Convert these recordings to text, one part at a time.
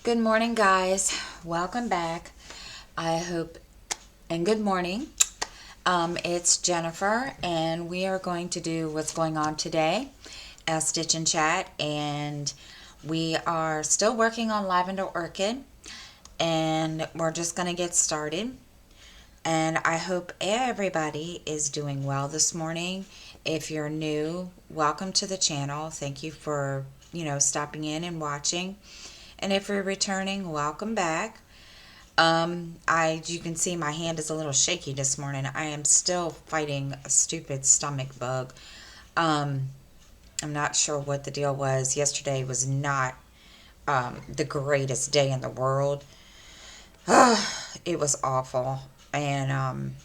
Good morning, guys. Welcome back. I hope, and good morning. It's Jennifer, and we are going to do what's going on today as Stitch and Chat. And we are still working on Lavender Orchid, and we're just going to get started. And I hope everybody is doing well this morning. If you're new, welcome to the channel. Thank you for, stopping in and watching. And if you're returning, welcome back. You can see my hand is a little shaky this morning. I am still fighting a stupid stomach bug. I'm not sure what the deal was. Yesterday was not the greatest day in the world. It was awful. And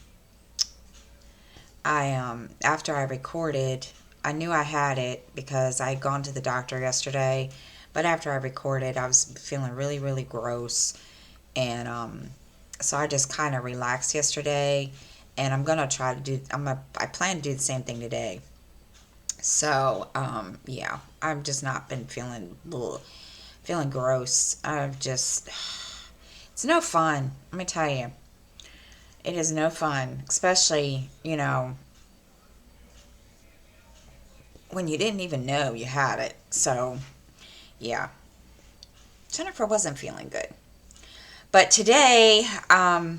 after I recorded, I knew I had it because I had gone to the doctor yesterday. But after I recorded, I was feeling really, really gross. And so I just kind of relaxed yesterday. And I'm going to try to do, I plan to do the same thing today. So, yeah, I've just not been feeling gross. It's no fun. Let me tell you. It is no fun, especially, when you didn't even know you had it. So, yeah, Jennifer wasn't feeling good. But today, I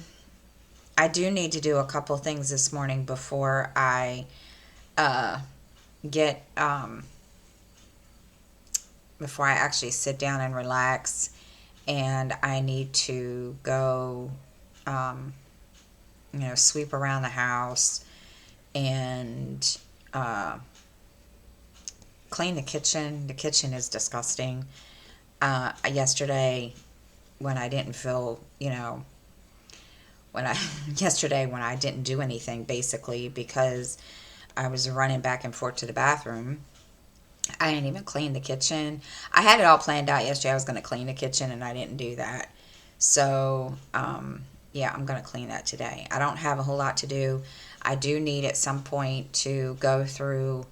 do need to do a couple things this morning before I get, before I actually sit down and relax. And I need to go, sweep around the house and clean the kitchen. The kitchen is disgusting. Yesterday, when I didn't feel, yesterday when I didn't do anything, basically, because I was running back and forth to the bathroom. I didn't even clean the kitchen. I had it all planned out yesterday. I was going to clean the kitchen, and I didn't do that. So, yeah, I'm going to clean that today. I don't have a whole lot to do. I do need at some point to go through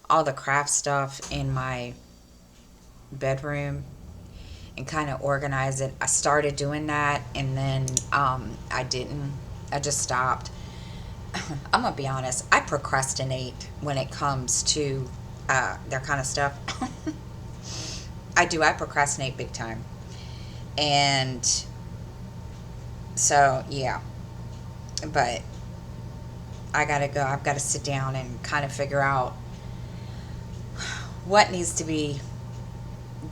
all the craft stuff in my bedroom and kind of organize it. I started doing that, and then I didn't. I just stopped. I'm going to be honest. I procrastinate when it comes to that kind of stuff. I do. I procrastinate big time. And so, yeah. But I got to go. I've got to sit down and kind of figure out what needs to be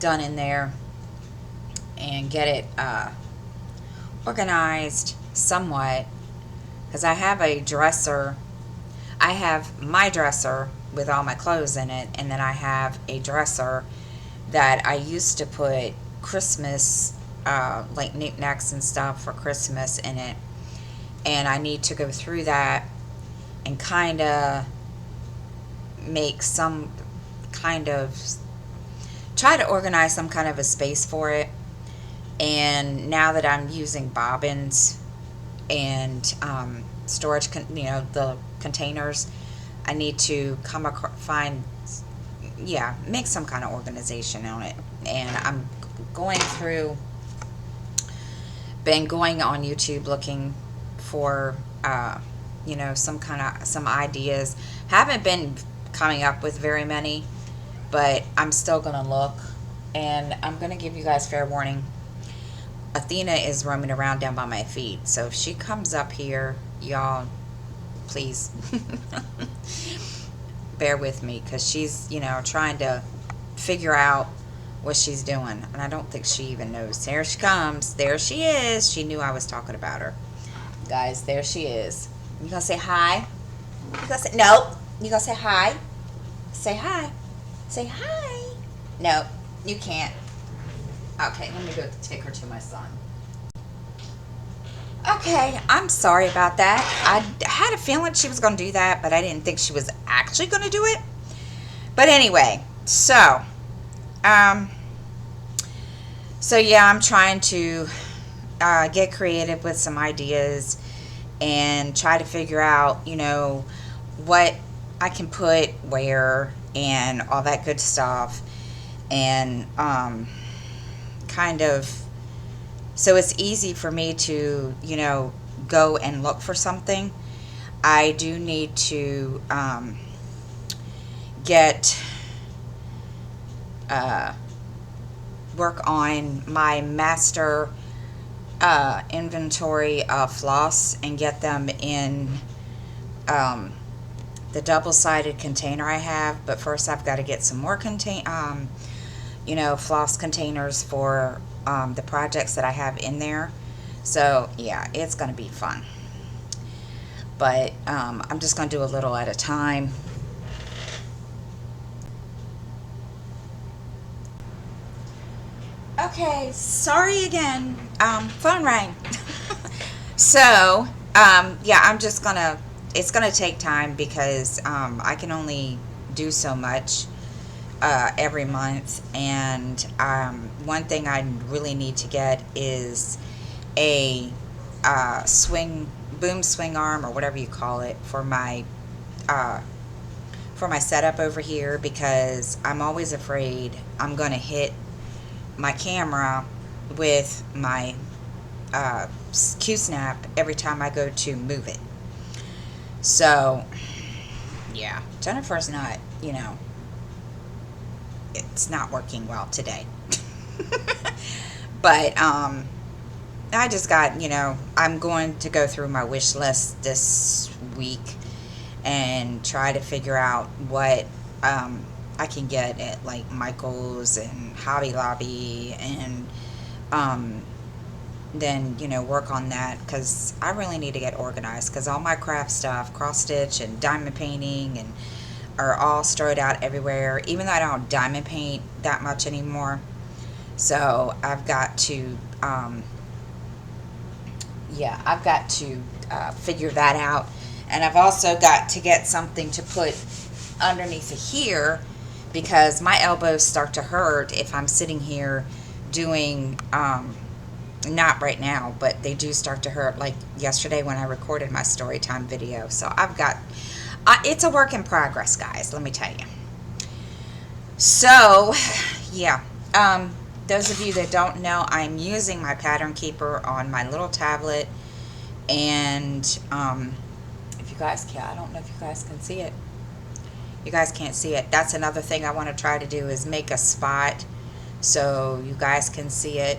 done in there and get it organized somewhat, because I have a dresser. I have my dresser with all my clothes in it, and then I have a dresser that I used to put Christmas, like knickknacks and stuff for Christmas in it, and I need to go through that and kind of make some kind of, try to organize some kind of a space for it. And now that I'm using bobbins and storage, the containers, I need to make some kind of organization on it. And I'm been going on YouTube looking for, some ideas. Haven't been coming up with very many, but I'm still going to look. And I'm going to give you guys fair warning. Athena is roaming around down by my feet. So if she comes up here, y'all, please bear with me, because she's, trying to figure out what she's doing. And I don't think she even knows. There she comes. There she is. She knew I was talking about her. Guys, there she is. You gonna say hi? You gonna say, no. You gonna say hi? Say hi. Say hi. No, you can't. Okay, let me go take her to my son. Okay, I'm sorry about that. I had a feeling she was going to do that, but I didn't think she was actually going to do it. But anyway, um, so yeah, I'm trying to get creative with some ideas and try to figure out, what I can put where and all that good stuff. And kind of, so it's easy for me to, go and look for something. I do need to get work on my master inventory of floss and get them in the double-sided container I have. But first I've got to get some more floss containers for the projects that I have in there. So yeah, it's going to be fun. But I'm just going to do a little at a time. Okay, sorry again. Phone rang. So, yeah, I'm just gonna, it's gonna take time because I can only do so much every month. And one thing I really need to get is a boom swing arm, or whatever you call it, for my setup over here, because I'm always afraid I'm gonna hit my camera with my Q-snap every time I go to move it. So yeah, Jennifer's not, it's not working well today. But I just got, I'm going to go through my wish list this week and try to figure out what I can get at like Michael's and Hobby Lobby, and then work on that, because I really need to get organized, because all my craft stuff, cross stitch and diamond painting, and are all strode out everywhere, even though I don't diamond paint that much anymore. So I've got to figure that out. And I've also got to get something to put underneath of here, because my elbows start to hurt if I'm sitting here doing, not right now, but they do start to hurt, like yesterday when I recorded my story time video. So I've got, it's a work in progress, guys, let me tell you. So yeah, those of you that don't know, I'm using my pattern keeper on my little tablet. And if you guys can, I don't know if you guys can see it. You guys can't see it. That's another thing I want to try to do, is make a spot so you guys can see it.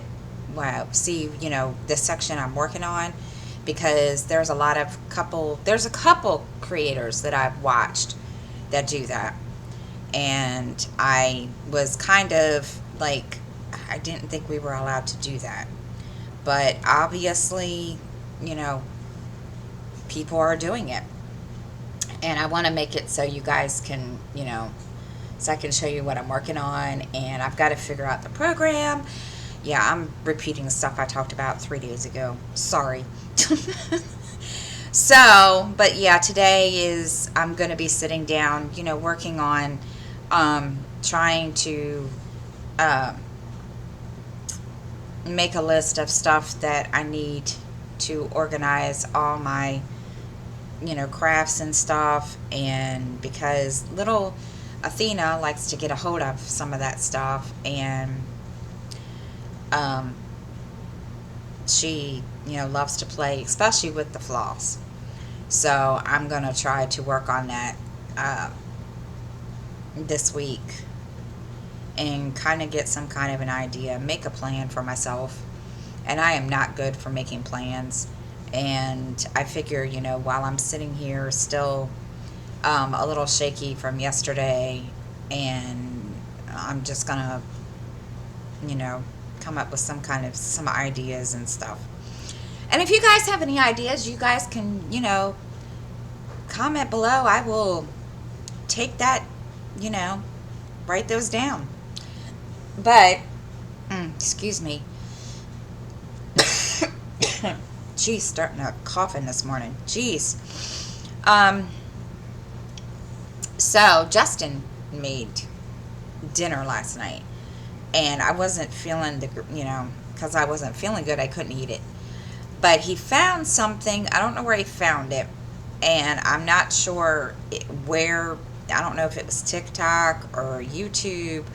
Well, see, the section I'm working on, because there's a couple creators that I've watched that do that. And I was kind of like, I didn't think we were allowed to do that. But obviously, people are doing it. And I want to make it so you guys can, so I can show you what I'm working on. And I've got to figure out the program. Yeah, I'm repeating stuff I talked about 3 days ago. Sorry. So, but yeah, today is, I'm going to be sitting down, working on trying to make a list of stuff that I need to organize all my crafts and stuff. And because little Athena likes to get a hold of some of that stuff, and she loves to play, especially with the floss. So I'm gonna try to work on that this week, and kind of get some kind of an idea, make a plan for myself. And I am not good for making plans. And I figure, while I'm sitting here still a little shaky from yesterday, and I'm just gonna, come up with some ideas and stuff. And if you guys have any ideas, you guys can, comment below. I will take that, write those down. But, excuse me. Jeez, starting to coughing this morning. Jeez. So Justin made dinner last night, and I wasn't feeling because I wasn't feeling good, I couldn't eat it. But he found something, I don't know where he found it, and I'm not sure where, I don't know if it was TikTok or YouTube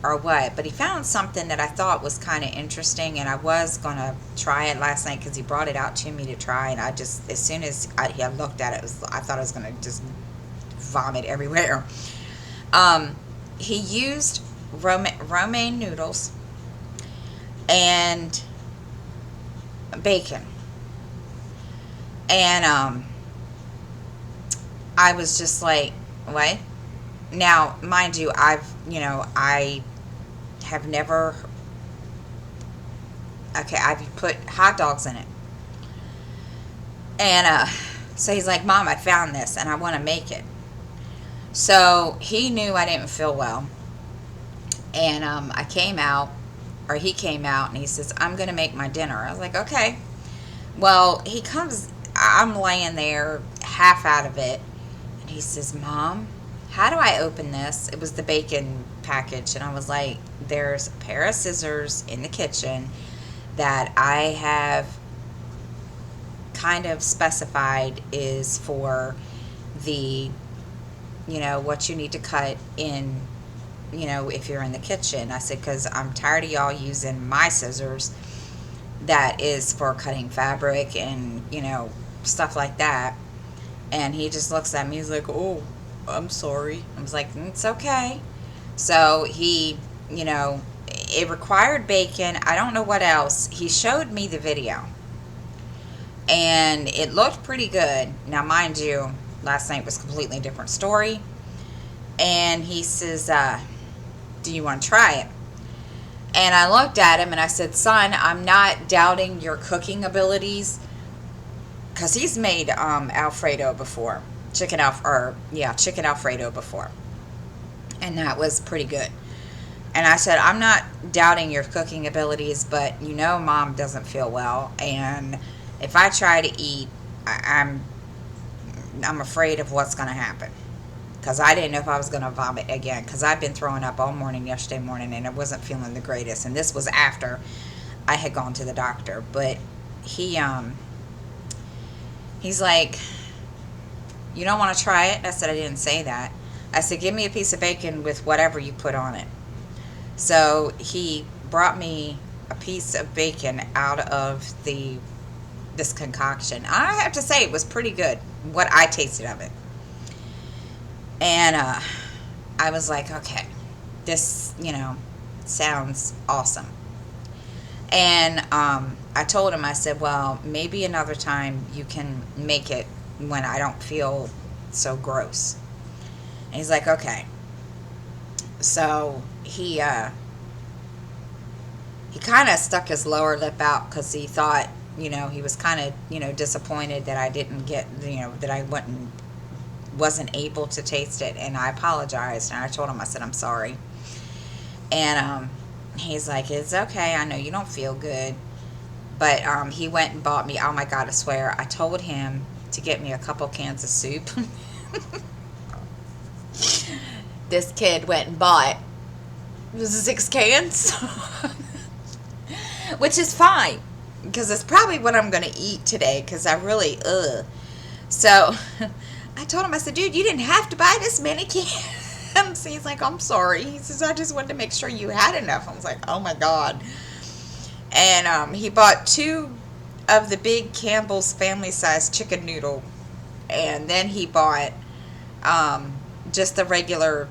or what, but he found something that I thought was kind of interesting, and I was going to try it last night because he brought it out to me to try, and I just, as soon as I looked at it, I thought I was going to just vomit everywhere. He used romaine noodles and bacon, and I was just like, what? Now, mind you, I have never, okay, I've put hot dogs in it. And so he's like, Mom, I found this and I want to make it. So he knew I didn't feel well. And I came out, or he came out, and he says, I'm going to make my dinner. I was like, okay. Well, he comes, I'm laying there half out of it. And he says, Mom, how do I open this? It was the bacon package. And I was like, there's a pair of scissors in the kitchen that I have kind of specified is for the, what you need to cut in, if you're in the kitchen. I said, because I'm tired of y'all using my scissors that is for cutting fabric and, stuff like that. And he just looks at me, he's like, oh, I'm sorry. I was like, it's okay. So he, it required bacon. I don't know what else. He showed me the video. And it looked pretty good. Now, mind you, last night was a completely different story. And he says, do you want to try it? And I looked at him and I said, son, I'm not doubting your cooking abilities. Because he's made Alfredo before. Chicken Alfredo before. And that was pretty good. And I said, I'm not doubting your cooking abilities, but Mom doesn't feel well. And if I try to eat, I'm afraid of what's going to happen. Because I didn't know if I was going to vomit again. Because I've been throwing up all morning yesterday morning, and I wasn't feeling the greatest. And this was after I had gone to the doctor. But he's like, you don't want to try it? I said, I didn't say that. I said, give me a piece of bacon with whatever you put on it. So he brought me a piece of bacon out of this concoction. I have to say, it was pretty good, what I tasted of it. And I was like, okay, this, sounds awesome. And I told him, I said, well, maybe another time you can make it when I don't feel so gross. And he's like, okay. So he kind of stuck his lower lip out because he thought, he was kind of, disappointed that I didn't get, that I wasn't able to taste it. And I apologized. And I told him, I said, I'm sorry. And he's like, it's okay. I know you don't feel good. But he went and bought me, oh my God, I swear, I told him to get me a couple cans of soup. This kid went and bought 6 cans. Which is fine. Because it's probably what I'm going to eat today. Because I really, So I told him, I said, dude, you didn't have to buy this many cans. He's like, I'm sorry. He says, I just wanted to make sure you had enough. I was like, oh my God. And he bought 2 of the big Campbell's family-sized chicken noodle. And then he bought just the regular,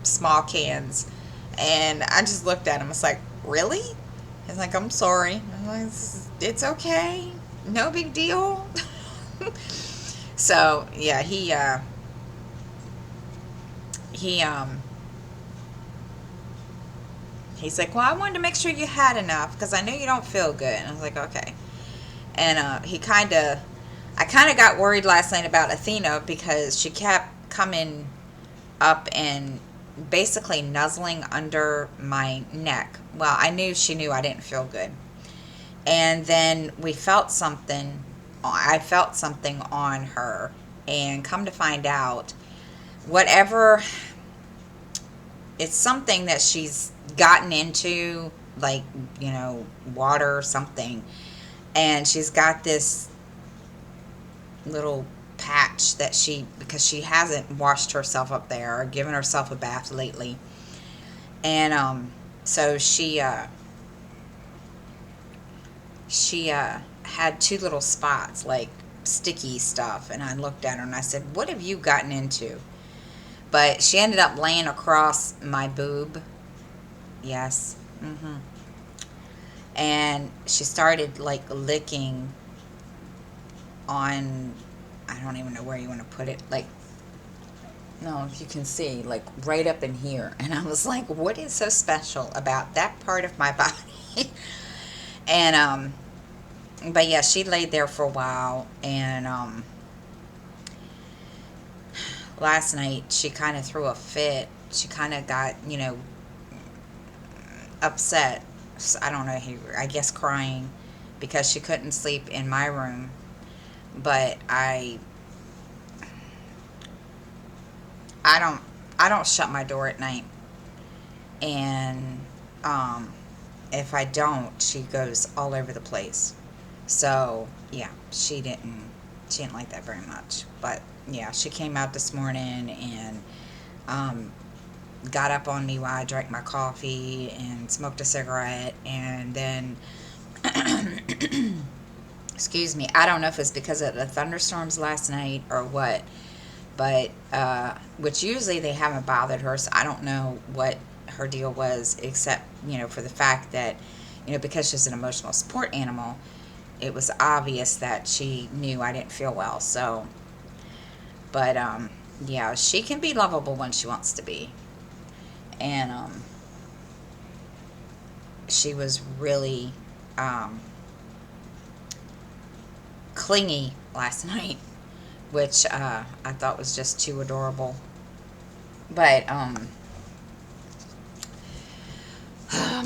small cans. And I just looked at him. I was like, really? He's like, I'm sorry. I'm like, it's okay. No big deal. So, yeah, he's like, well, I wanted to make sure you had enough because I know you don't feel good. And I was like, okay. And I kind of got worried last night about Athena because she kept coming up and basically nuzzling under my neck. Well, she knew I didn't feel good. And then I felt something on her. And come to find out, whatever, it's something that she's gotten into, like, water or something. And she's got this little patch that because she hasn't washed herself up there or given herself a bath lately. And so she had two little spots, like sticky stuff, and I looked at her and I said, "What have you gotten into?" But she ended up laying across my boob. Yes. And she started like licking on, I don't even know where you want to put it, like, no, if you can see, like right up in here. And I was like, what is so special about that part of my body? And but yeah, she laid there for a while. And last night she kind of threw a fit. She kind of got, upset. I don't know, I guess crying because she couldn't sleep in my room. But I don't I don't shut my door at night. And um if I don't, she goes all over the place. So yeah, she didn't like that very much. But yeah, she came out this morning and um got up on me while I drank my coffee and smoked a cigarette. And then excuse me, I don't know if it's because of the thunderstorms last night or what, but which usually they haven't bothered her, so I don't know what her deal was, except for the fact that because she's an emotional support animal, it was obvious that she knew I didn't feel well. So, but yeah, she can be lovable when she wants to be. And she was really um, clingy last night, which I thought was just too adorable. But I'm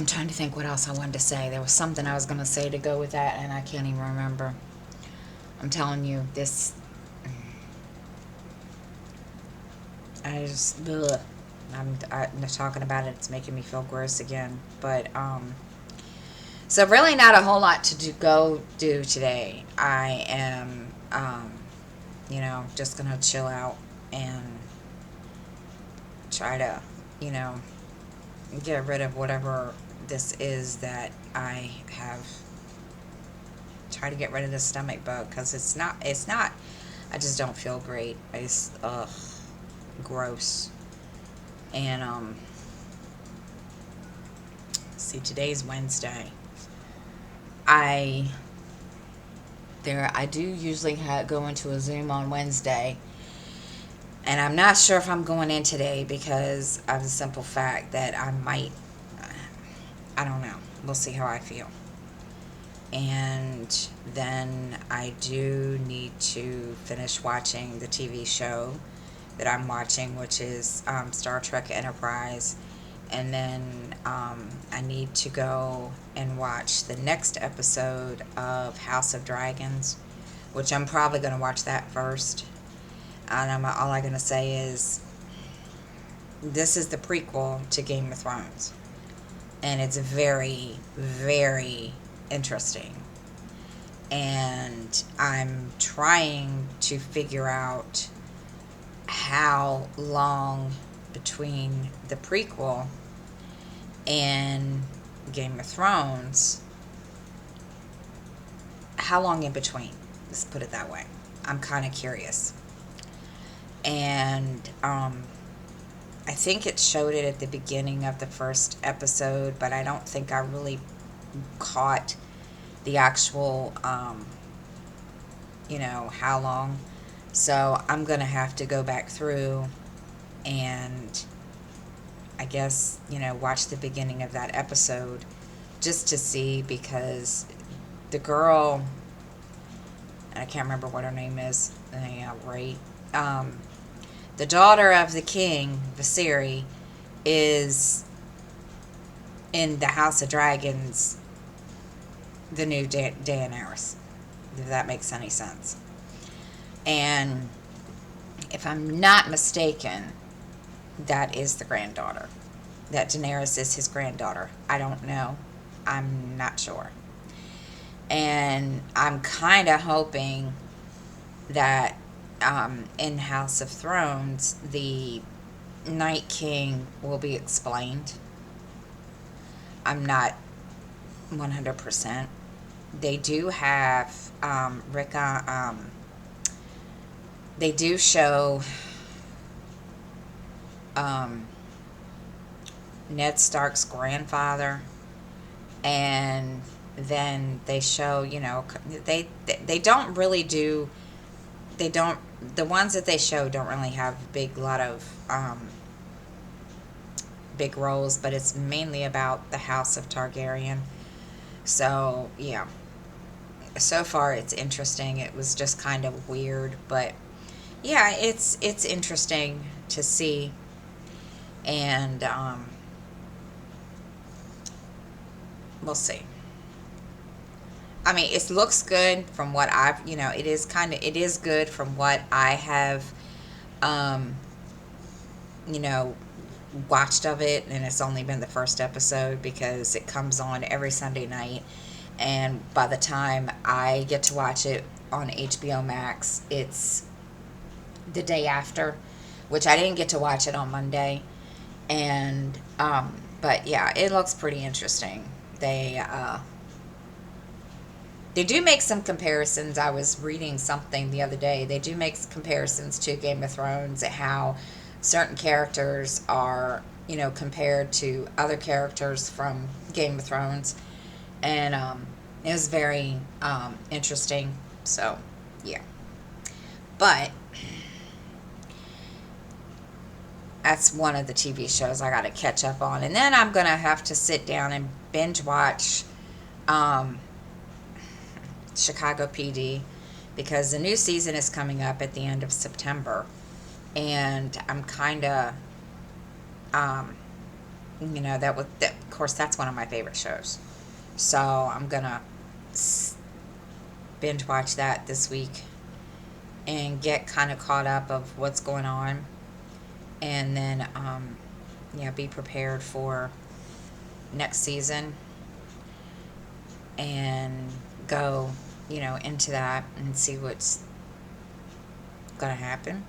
trying to think what else I wanted to say. There was something I was going to say to go with that, and I can't even remember. I'm telling you, this. I just. Ugh. I'm talking about it. It's making me feel gross again. But, so really not a whole lot to go do today. I am, just going to chill out and try to, you know, get rid of whatever this is that I have. Try to get rid of the stomach bug, because it's not, I just don't feel great. It's gross. And see, today's Wednesday. I do usually go into a Zoom on Wednesday, and I'm not sure if I'm going in today because of the simple fact that I might. I don't know. We'll see how I feel. And then I do need to finish watching the TV show that I'm watching, which is Star Trek Enterprise. And then I need to go and watch the next episode of House of Dragons, which I'm probably going to watch that first. And all I'm going to say is this is the prequel to Game of Thrones. And it's very, very interesting. And I'm trying to figure out how long between the prequel and Game of Thrones, how long in between? Let's put it that way. I'm kind of curious. And I think it showed it at the beginning of the first episode, but I don't think I really caught the actual, how long. So I'm going to have to go back through and I guess, watch the beginning of that episode just to see, because the girl, and I can't remember what her name is, right? The daughter of the king, Viserys, is in the House of Dragons, the new Daenerys, if that makes any sense. And if I'm not mistaken, that is the granddaughter. That Daenerys is his granddaughter. I don't know. I'm not sure. And I'm kind of hoping that in House of Thrones, the Night King will be explained. I'm not 100%. They do have Ricka. They do show um, Ned Stark's grandfather, and then they show, they don't really do, they don't, the ones that they show don't really have a big lot of big roles, but it's mainly about the House of Targaryen. So yeah, so far it's interesting. It was just kind of weird, but yeah, it's interesting to see. And we'll see. I mean, it looks good from what I've, it is good from what I have, um, you know, watched of it. And it's only been the first episode because it comes on every Sunday night. And by the time I get to watch it on HBO Max, it's the day after, which I didn't get to watch it on Monday. And, but yeah, it looks pretty interesting. They do make some comparisons. I was reading something the other day. They do make comparisons to Game of Thrones and how certain characters are, compared to other characters from Game of Thrones. And it was very interesting. So, yeah. But that's one of the TV shows I got to catch up on. And then I'm going to have to sit down and binge watch Chicago PD, because the new season is coming up at the end of September. And I'm kind of, of course, that's one of my favorite shows. So I'm going to binge watch that this week and get kind of caught up of what's going on. And then, be prepared for next season and go, into that and see what's going to happen.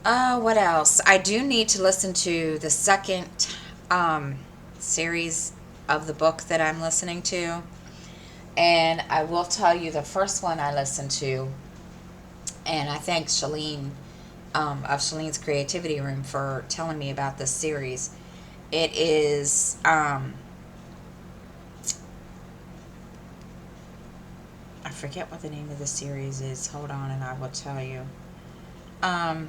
What else? I do need to listen to the second series of the book that I'm listening to. And I will tell you, the first one I listened to, and I thank Shalene of Shalene's Creativity Room for telling me about this series. It is I forget what the name of the series is. Hold on and I will tell you. I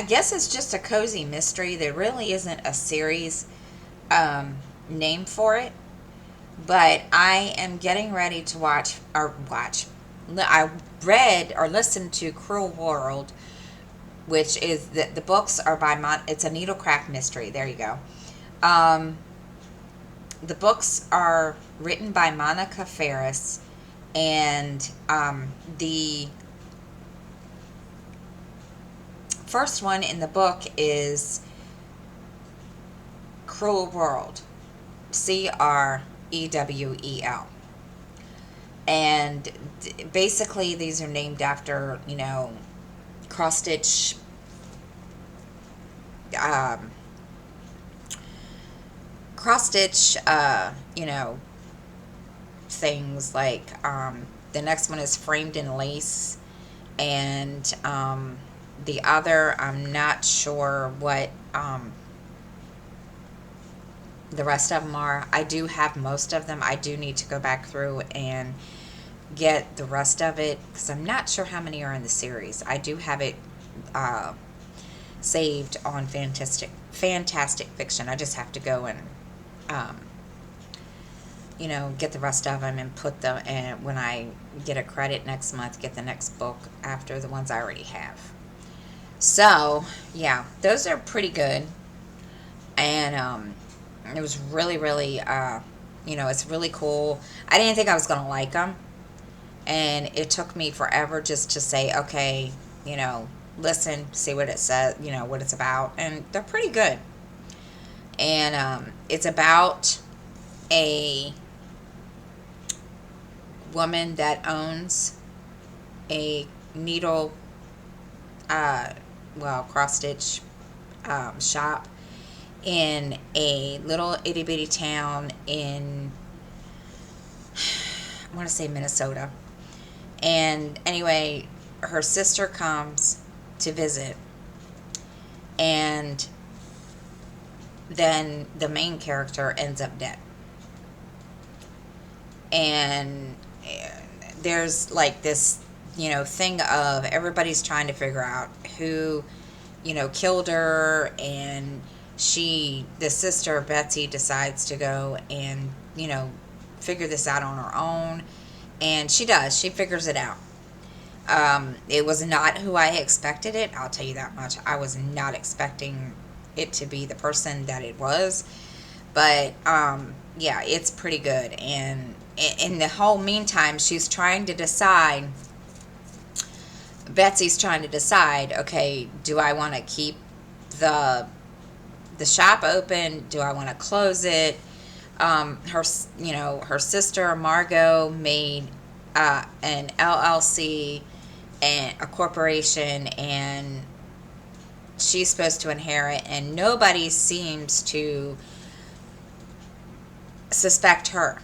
guess it's just a cozy mystery. There really isn't a series name for it. But I am getting ready to watch. I read or listened to Cruel World, which is the books are by it's a needlecraft mystery. There you go. The books are written by Monica Ferris, and the first one in the book is Cruel World, Crewel. And basically these are named after, cross stitch things like the next one is Framed in Lace, and the other, I'm not sure what the rest of them are. I do have most of them. I do need to go back through and get the rest of it because I'm not sure how many are in the series. I do have it saved on Fantastic Fiction. I just have to go and get the rest of them and put them, and when I get a credit next month, get the next book after the ones I already have. So yeah, those are pretty good. And it was really, really, it's really cool. I didn't think I was going to like them. And it took me forever just to say, okay, listen, see what it says, what it's about. And they're pretty good. And it's about a woman that owns a needle cross stitch shop in a little itty bitty town in, I want to say, Minnesota. And anyway, her sister comes to visit, and then the main character ends up dead. And there's like this, thing of everybody's trying to figure out who, killed her. And the sister, Betsy, decides to go and, figure this out on her own. And she does. She figures it out. It was not who I expected it. I'll tell you that much. I was not expecting it to be the person that it was. But, yeah, it's pretty good. And in the whole meantime, Betsy's trying to decide, okay, do I want to keep the shop open? Do I want to close it? Her sister, Margot, made an LLC and a corporation, and she's supposed to inherit, and nobody seems to suspect her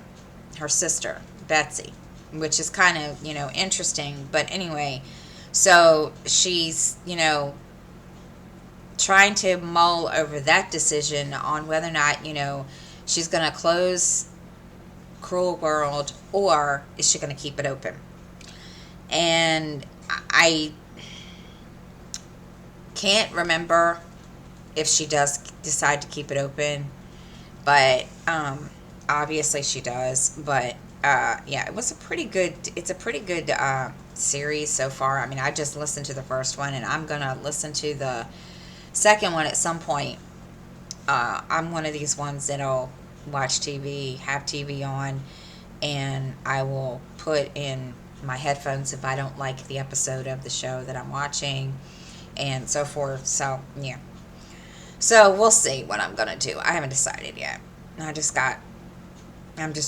sister, Betsy, which is kind of, interesting. But anyway, so she's, trying to mull over that decision on whether or not, she's going to close Cruel World, or is she going to keep it open? And I can't remember if she does decide to keep it open, but obviously she does. But yeah, it's a pretty good series so far. I mean, I just listened to the first one, and I'm gonna listen to the second one at some point. I'm one of these ones that'll watch TV, have TV on, and I will put in my headphones if I don't like the episode of the show that I'm watching, and so forth. So yeah, so we'll see what I'm gonna do. I haven't decided yet. I'm just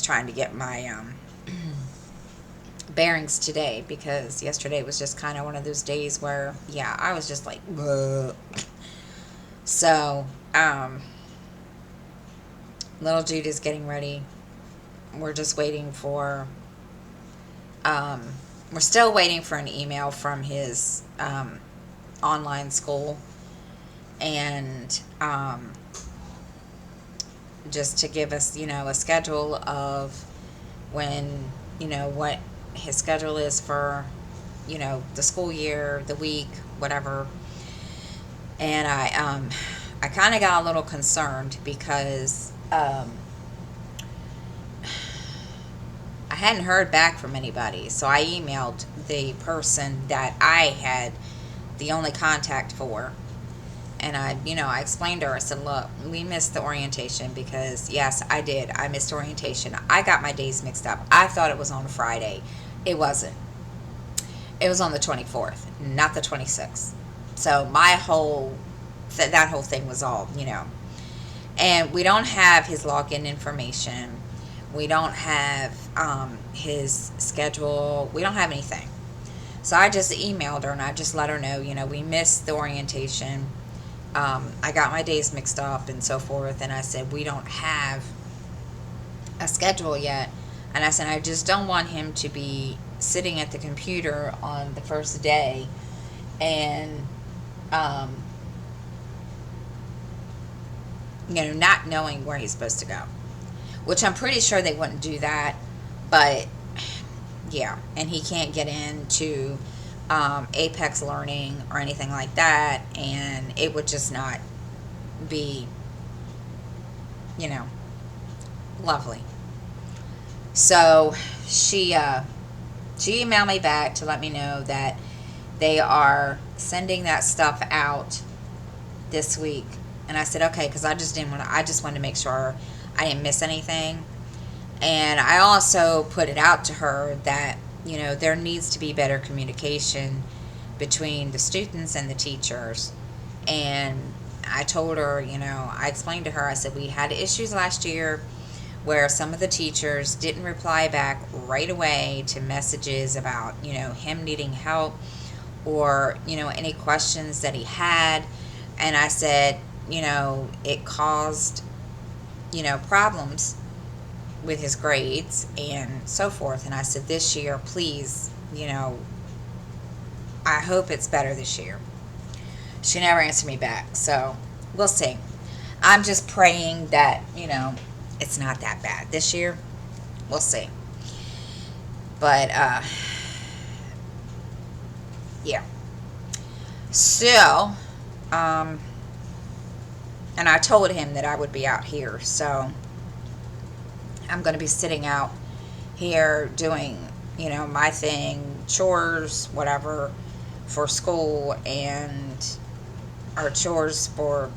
trying to get my bearings today, because yesterday was just kind of one of those days where, yeah, I was just like, bleh. So little Jude is getting ready. We're just waiting for we're still waiting for an email from his online school, and just to give us, a schedule of when, what his schedule is for, the school year, the week, whatever. And I kind of got a little concerned because I hadn't heard back from anybody. So I emailed the person that I had the only contact for. And I explained to her, I said, look, we missed the orientation, because, yes, I did. I missed orientation. I got my days mixed up. I thought it was on Friday. It wasn't. It was on the 24th, not the 26th. So that whole thing was all, And we don't have his login information. We don't have his schedule. We don't have anything. So I just emailed her, and I just let her know, we missed the orientation. I got my days mixed up and so forth. And I said, we don't have a schedule yet. And I said, I just don't want him to be sitting at the computer on the first day and, not knowing where he's supposed to go. Which I'm pretty sure they wouldn't do that. But, yeah. And he can't get into Apex Learning or anything like that, and it would just not be, lovely. So she emailed me back to let me know that they are sending that stuff out this week. And I said, okay, because I just wanted to make sure I didn't miss anything. And I also put it out to her that, there needs to be better communication between the students and the teachers. And I told her, I explained to her, I said, we had issues last year where some of the teachers didn't reply back right away to messages about, him needing help, or, any questions that he had. And I said, it caused, problems with his grades and so forth. And I said, this year, please, I hope it's better this year. She never answered me back, so we'll see. I'm just praying that, it's not that bad this year. We'll see. But, yeah. So, and I told him that I would be out here, so I'm going to be sitting out here doing, my thing, chores, whatever, for school, and our chores for,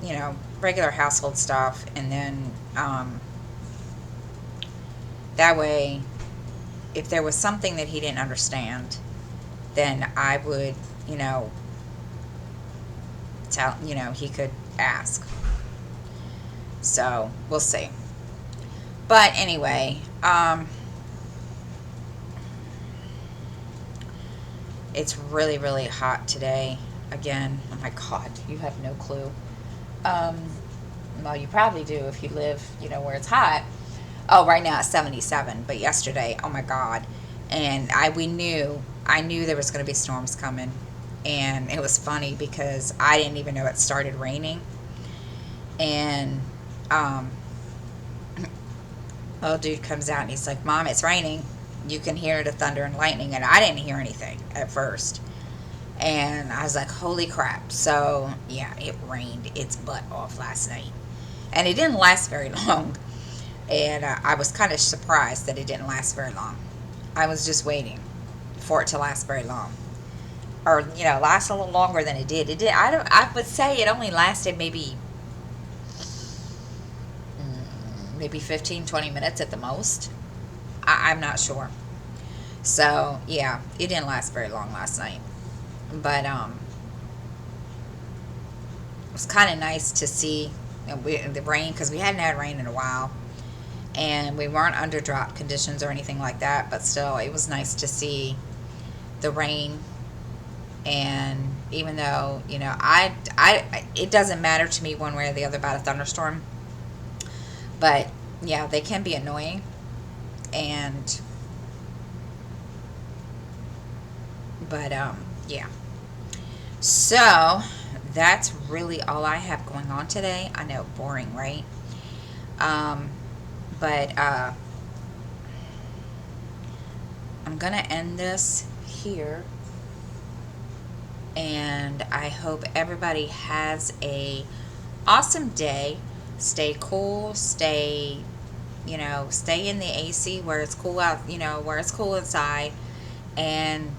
regular household stuff. And then, that way, if there was something that he didn't understand, then I would, tell, he could ask. So, we'll see. But anyway, it's really, really hot today. Again, oh my God, you have no clue. Well, you probably do if you live, where it's hot. Oh, right now it's 77, but yesterday, oh my God. And I knew there was going to be storms coming. And it was funny because I didn't even know it started raining. And, old dude comes out and he's like, Mom, it's raining. You can hear the thunder and lightning. And I didn't hear anything at first. And I was like, holy crap. So, yeah, it rained its butt off last night. And it didn't last very long. And I was kind of surprised that it didn't last very long. I was just waiting for it to last very long. Or, last a little longer than it did. It did. I would say it only lasted maybe 15, 20 minutes at the most. I'm not sure. So, yeah, it didn't last very long last night. But, it was kind of nice to see the rain, because we hadn't had rain in a while. And we weren't under drought conditions or anything like that. But still, it was nice to see the rain. And even though, it doesn't matter to me one way or the other about a thunderstorm. But, yeah, they can be annoying. But, yeah. So, that's really all I have going on today. I know, boring, right? But, I'm going to end this here. And I hope everybody has a awesome day. Stay cool. Stay in the AC where it's cool out, where it's cool inside. And,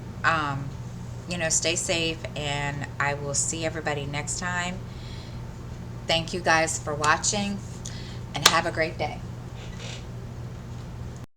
stay safe. And I will see everybody next time. Thank you guys for watching. And have a great day.